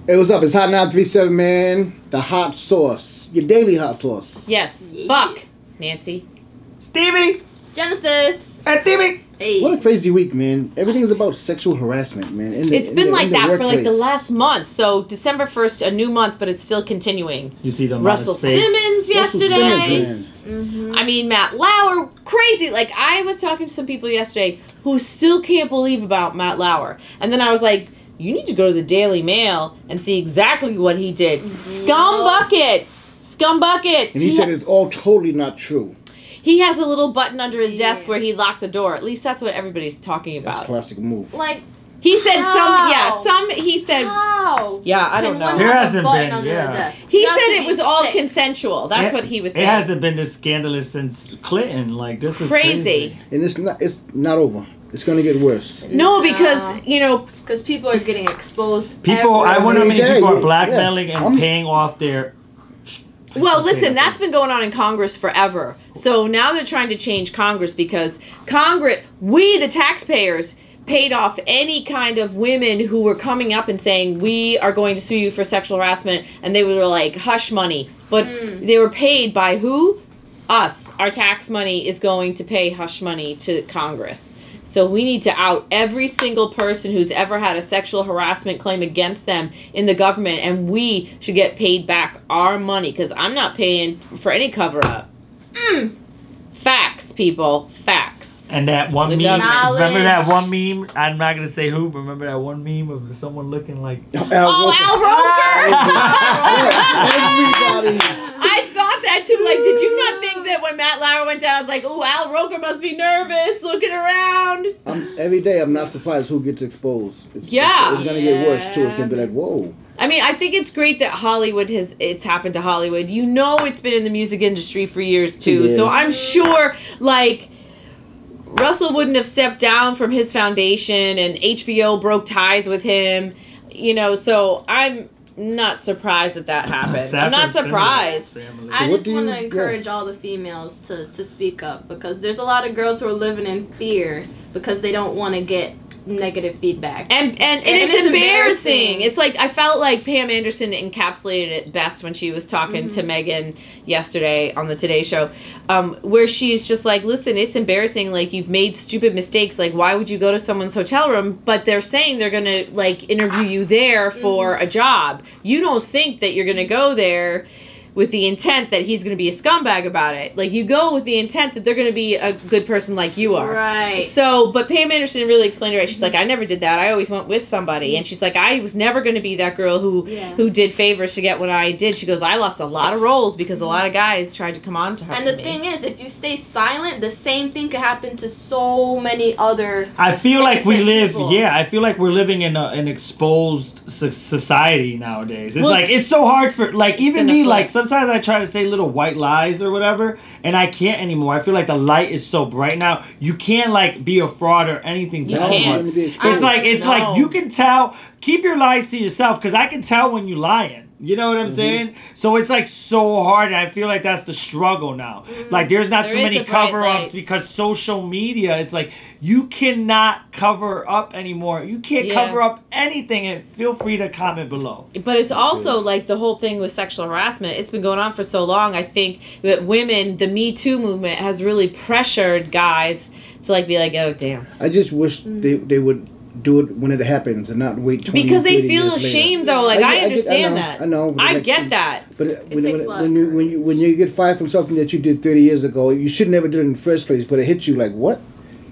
Hey, what's up? It's Hot 937, man. The hot sauce. Your daily hot sauce. Yes. Buck. Nancy. Stevie. Genesis. And Stevie. Hey. What a crazy week, man. Everything is about sexual harassment, man. It's been like that for like the last month. So December 1st, a new month, but it's still continuing. You see the Russell Simmons yesterday. I mean, Matt Lauer, crazy. Like, I was talking to some people yesterday who still can't believe about Matt Lauer. And then I was like, you need to go to the Daily Mail and see exactly what he did. Scum buckets. Scum buckets. And he said it's all totally not true. He has a little button under his desk where he locked the door. At least that's what everybody's talking about. That's a classic move. Like, he said he said, how? Yeah, I don't know. There hasn't been, He said it was all consensual. That's what he was saying. It hasn't been this scandalous since Clinton. Like, this is crazy. And it's not over. It's going to get worse. No, because, you know... Because people are getting exposed. People, I wonder how many people are blackmailing and paying off their... Well, listen, that's been going on in Congress forever. So now they're trying to change Congress because we, the taxpayers, paid off any kind of women who were coming up and saying, we are going to sue you for sexual harassment. And they were like, hush money. But they were paid by who? Us. Our tax money is going to pay hush money to Congress. So we need to out every single person who's ever had a sexual harassment claim against them in the government, and we should get paid back our money, because I'm not paying for any cover-up. Facts, people. Facts. And that one meme, remember that one meme? I'm not going to say who, but remember that one meme of someone looking like... Al Roker! Everybody... I thought that too. Like, did you not think that when Matt Lauer went down, I was like, oh, Al Roker must be nervous, looking around. Every day, I'm not surprised who gets exposed. It's going to get worse, too. It's going to be like, whoa. I mean, I think it's great that it's happened to Hollywood. You know it's been in the music industry for years, too. So I'm sure, like... Russell wouldn't have stepped down from his foundation, and HBO broke ties with him, you know, so I'm not surprised that happened. I'm not surprised. I just want to encourage all the females to speak up, because there's a lot of girls who are living in fear because they don't want to get negative feedback. And it's embarrassing. It's like, I felt like Pam Anderson encapsulated it best when she was talking to Megan yesterday on the Today Show, where she's just like, listen, it's embarrassing. Like, you've made stupid mistakes. Like, why would you go to someone's hotel room? But they're saying they're going to, like, interview you there for a job. You don't think that you're going to go there with the intent that he's going to be a scumbag about it. Like, you go with the intent that they're going to be a good person like you are. Right. So, but Pam Anderson really explained it right. She's like, I never did that. I always went with somebody. And she's like, I was never going to be that girl who did favors to get what I did. She goes, I lost a lot of roles because a lot of guys tried to come on to her. And the thing is, if you stay silent, the same thing could happen to so many other I feel like we live, I feel like we're living in an exposed society nowadays. It's like, it's so hard for, like, even me, like, sometimes I try to say little white lies or whatever, and I can't anymore. I feel like the light is so bright now. You can't, like, be a fraud or anything to anyone. It's like you can tell. Keep your lies to yourself, because I can tell when you're lying. You know what I'm saying? So it's like so hard, and I feel like that's the struggle now. Like, there's not too many cover-ups because social media, it's like you cannot cover up anymore. You can't cover up anything, and feel free to comment below. But it's also like the whole thing with sexual harassment. It's been going on for so long. I think that women, the Me Too movement, has really pressured guys to, like, be like, oh, damn. I just wish they would do it when it happens and not wait 20 because they 30 feel ashamed later. Though. Like, I understand that. I know. I get that. But when you get fired from something that you did 30 years ago, you should never do it in the first place. But it hits you like, what?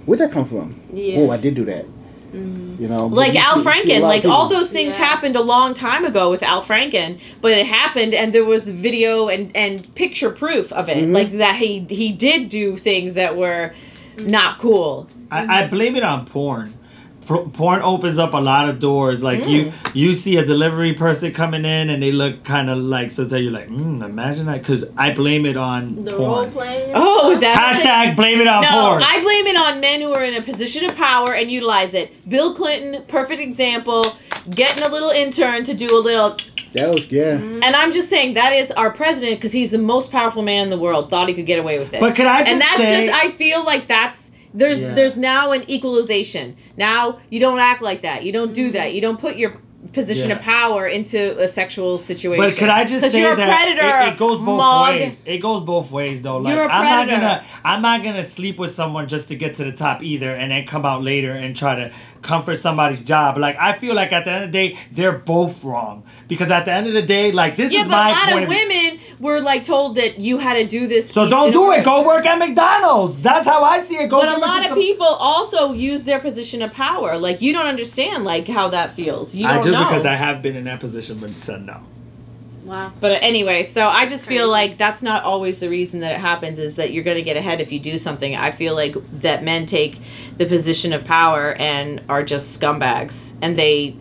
Where'd that come from? Yeah. Oh, I did do that. You know, like Al Franken, like all those things happened a long time ago with Al Franken, but it happened, and there was video and picture proof of it, like that he did do things that were not cool. I blame it on porn. Porn opens up a lot of doors. Like, you see a delivery person coming in and they look kind of like, so you're like, imagine that. Because I blame it on the porn. role playing. Oh, that's hashtag blame it on porn. I blame it on men who are in a position of power and utilize it. Bill Clinton, perfect example, getting a little intern to do a little. That was, And I'm just saying, that is our president, because he's the most powerful man in the world, thought he could get away with it. But can I just say, I feel like that's. There's now an equalization. Now you don't act like that. You don't do that. You don't put your position of power into a sexual situation. But could I just say you're a that predator, it goes both ways. It goes both ways though. Like You're a predator. I'm not gonna sleep with someone just to get to the top either, and then come out later and try to comfort somebody's job. Like I feel like at the end of the day, they're both wrong, because at the end of the day, like this is my point. Yeah, but a lot of women were like told that you had to do this. So don't do it. Go work at McDonald's. That's how I see it. Go. But a lot of people also use their position of power. Like you don't understand like how that feels. You don't know. Because I have been in that position, but said no. Wow. But anyway, so I just feel like that's not always the reason that it happens, is that you're going to get ahead if you do something. I feel like that men take the position of power and are just scumbags. And they...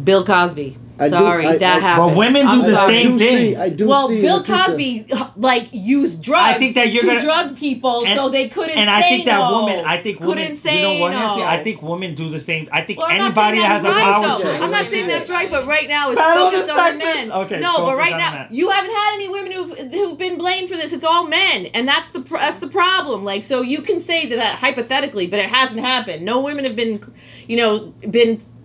Bill Cosby. That happened. But women do the same thing. Well, Bill Cosby like used drugs I think that you're to drug people, so they couldn't. And I think that women, couldn't say you know what, no. I think women do the same. I think well, anybody that has a power. I'm not saying that's right, but right now it's focused on the men. Okay, no, but right now you haven't had any women who've been blamed for this. It's all men, and that's the problem. Like, so you can say that hypothetically, but it hasn't happened. No women have been,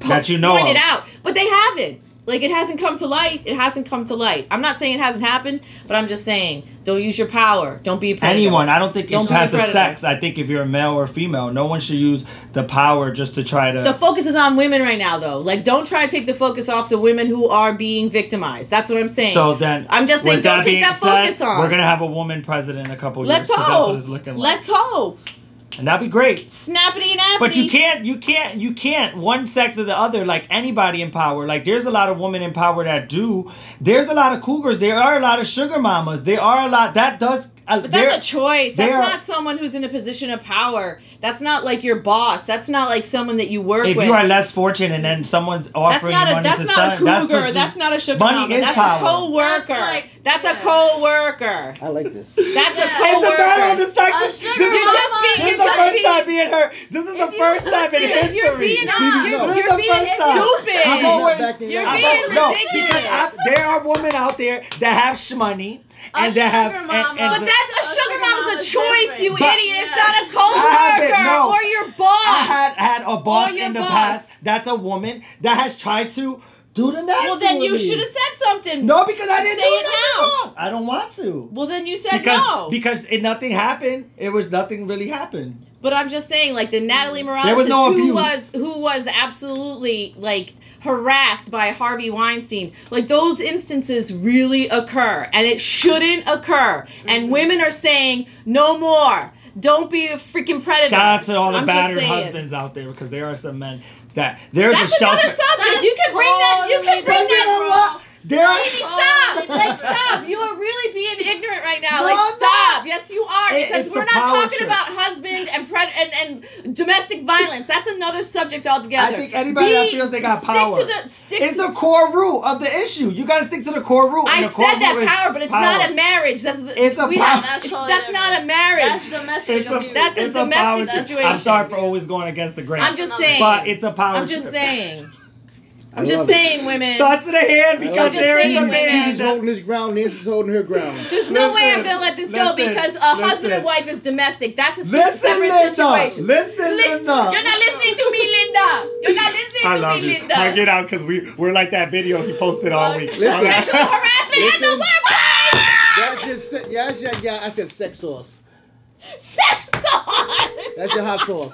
pointed out, but they haven't. Like, it hasn't come to light. It hasn't come to light. I'm not saying it hasn't happened, but I'm just saying, don't use your power. Don't be a predator. Anyone. I don't think it has to sex. I think if you're a male or female, no one should use the power just to try to... The focus is on women right now, though. Like, don't try to take the focus off the women who are being victimized. That's what I'm saying. So then... I'm just saying, don't take that focus on. We're going to have a woman president in a couple years. Let's hope. That's what it's looking like. Let's hope. And that'd be great. Snappity nappity. But you can't one sex or the other, like anybody in power. Like there's a lot of women in power that do. There's a lot of cougars. There are a lot of sugar mamas. There are a lot that does. But that's a choice. That's not someone who's in a position of power. That's not like your boss. That's not like someone that you work with. If you are less fortunate and then someone's offering you money that's not a cougar. That's not a sugar mama. That's power. A co-worker. That's a co-worker. I like this. That's a co-worker. It's a battle of the sexes. This is the first time being her. This is the first time in history. You're being stupid. You're being ridiculous. There are women out there that have shmoney. And that have, but that's a sugar mama's a choice, you idiot. It's not a co-worker or your boss. I had a boss in the past. That's a woman that has tried to do the nasty. Well, then you should have said something. No, because I didn't say it now. I don't want to. Well, then you said no. Because nothing happened. Nothing really happened. But I'm just saying, like the Natalie Morales, there was no abuse. who was absolutely like harassed by Harvey Weinstein. Like those instances really occur, and it shouldn't occur. And women are saying no more. Don't be a freaking predator. Shout out to all the battered husbands out there, because there are some men that there's a shelter. That's another subject. You can bring that. You can bring that. Stop! Like, stop! You are really being ignorant right now. Like, stop! Yes, you are, because we're not talking about husband and domestic violence. That's another subject altogether. I think anybody that feels they got power. It's the core root of the issue. You got to stick to the core root. I said that power, but it's not a marriage. That's not a marriage. That's domestic abuse. That's a domestic situation. I'm sorry for always going against the grain. I'm just saying. But it's a power. I'm just saying. I'm just saying, women. Talk to the hand, because there is a man. He's holding his ground, Nancy's holding her ground. There's no way I'm going to let this go, because a husband and wife is domestic. That's a separate situation. Listen, Linda. You're not listening to me, Linda. You're not listening to me, Linda. I get out, because we're like that video he posted all week. Sexual harassment in the workplace. I said sex sauce. Sex sauce. That's your hot sauce.